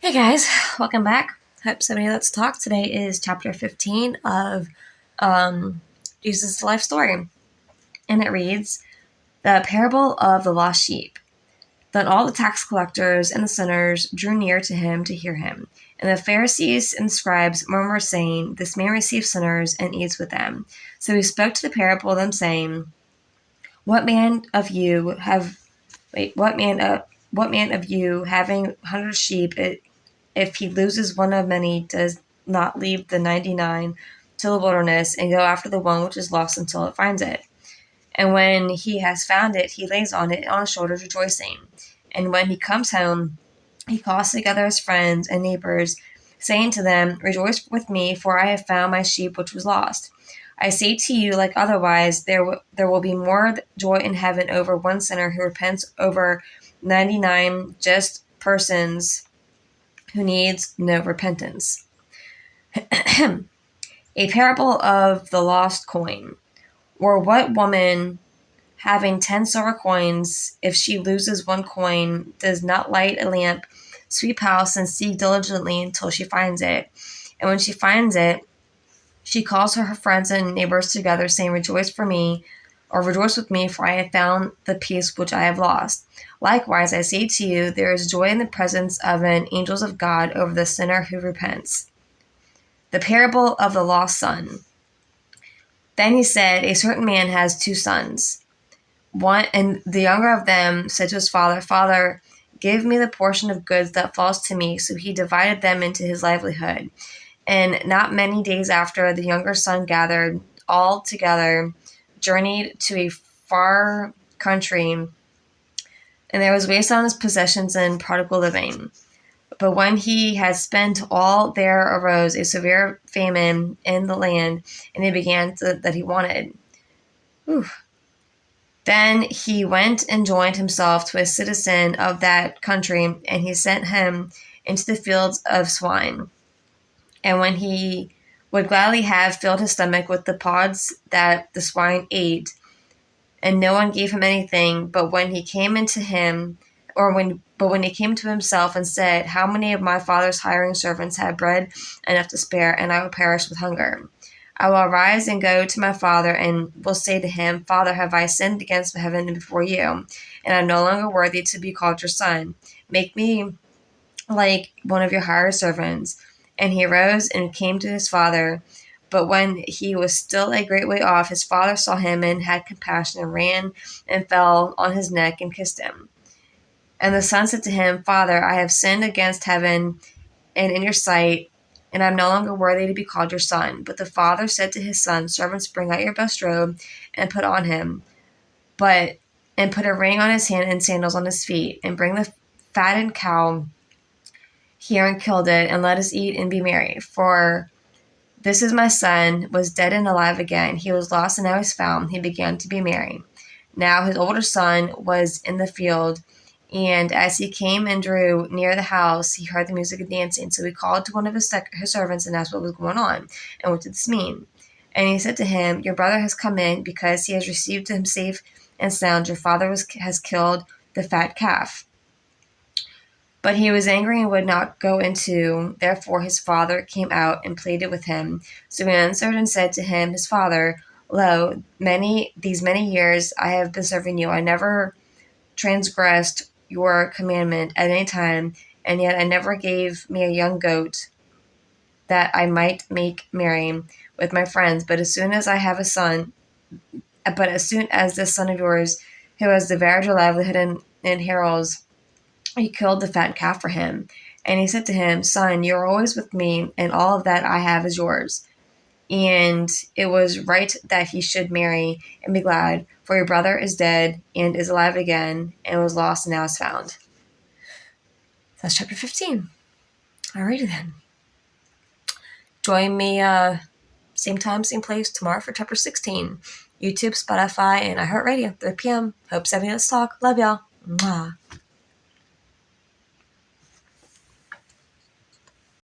Hey guys, welcome back. Hope somebody Let's Talk. Today is chapter 15 of Jesus' life story. And it reads, The Parable of the Lost Sheep. Then all the tax collectors and the sinners drew near to him to hear him. And the Pharisees and scribes murmured, saying, This man receives sinners and eats with them. So he spoke to the parable of them, saying, What man of you having 100 sheep, if he loses one of many, does not leave the 99 to the wilderness and go after the one which is lost until it finds it? And when he has found it, he lays on it on his shoulders, rejoicing. And when he comes home, he calls together his friends and neighbors, saying to them, Rejoice with me, for I have found my sheep which was lost. I say to you, like otherwise, there will be more joy in heaven over one sinner who repents over 99 just persons who needs no repentance. A parable of the lost coin. Or what woman, having 10 silver coins, if she loses one coin, does not light a lamp, sweep house, and seek diligently until she finds it? And when she finds it, she calls her friends and neighbors together, saying, Rejoice with me, for I have found the piece which I have lost. Likewise, I say to you, there is joy in the presence of an angels of God over the sinner who repents. The parable of the lost son. Then he said, A certain man has 2 sons. One, and the younger of them said to his father, Father, give me the portion of goods that falls to me. So he divided them into his livelihood. And not many days after, the younger son gathered all together, journeyed to a far country, and there was waste on his possessions and prodigal living. But when he had spent all, there arose a severe famine in the land, and he began that he wanted. Then he went and joined himself to a citizen of that country, and he sent him into the fields of swine. And when he would gladly have filled his stomach with the pods that the swine ate, and no one gave him anything, but when he came to himself and said, How many of my father's hiring servants have bread enough to spare, and I will perish with hunger? I will arise and go to my father, and will say to him, Father, have I sinned against heaven and before you, and I am no longer worthy to be called your son? Make me like one of your hired servants. And he arose and came to his father. But when he was still a great way off, his father saw him and had compassion, and ran and fell on his neck and kissed him. And the son said to him, Father, I have sinned against heaven and in your sight, and I am no longer worthy to be called your son. But the father said to his son, Servants, bring out your best robe and put on him, and put a ring on his hand and sandals on his feet, and bring the fattened cow here and killed it, and let us eat and be merry. For this is my son, was dead and alive again. He was lost and now is found. He began to be merry. Now his older son was in the field, and as he came and drew near the house, he heard the music and dancing. So he called to one of his servants and asked what was going on, and what did this mean? And he said to him, Your brother has come in, because he has received him safe and sound. Your father has killed the fat calf. But he was angry and would not go into. Therefore his father came out and pleaded with him. So he answered and said to him, his father, Lo, these many years I have been serving you. I never transgressed your commandment at any time, and yet I never gave me a young goat that I might make merry with my friends. But as soon as this son of yours, who has devoured your livelihood and heralds, he killed the fat calf for him. And he said to him, Son, you are always with me, and all of that I have is yours. And it was right that he should marry and be glad, for your brother is dead and is alive again, and was lost and now is found. That's chapter 15. Alrighty then. Join me same time, same place tomorrow for chapter 16. YouTube, Spotify, and iHeartRadio, 3 p.m. Hope 70 Let's Talk. Love y'all. Mwah.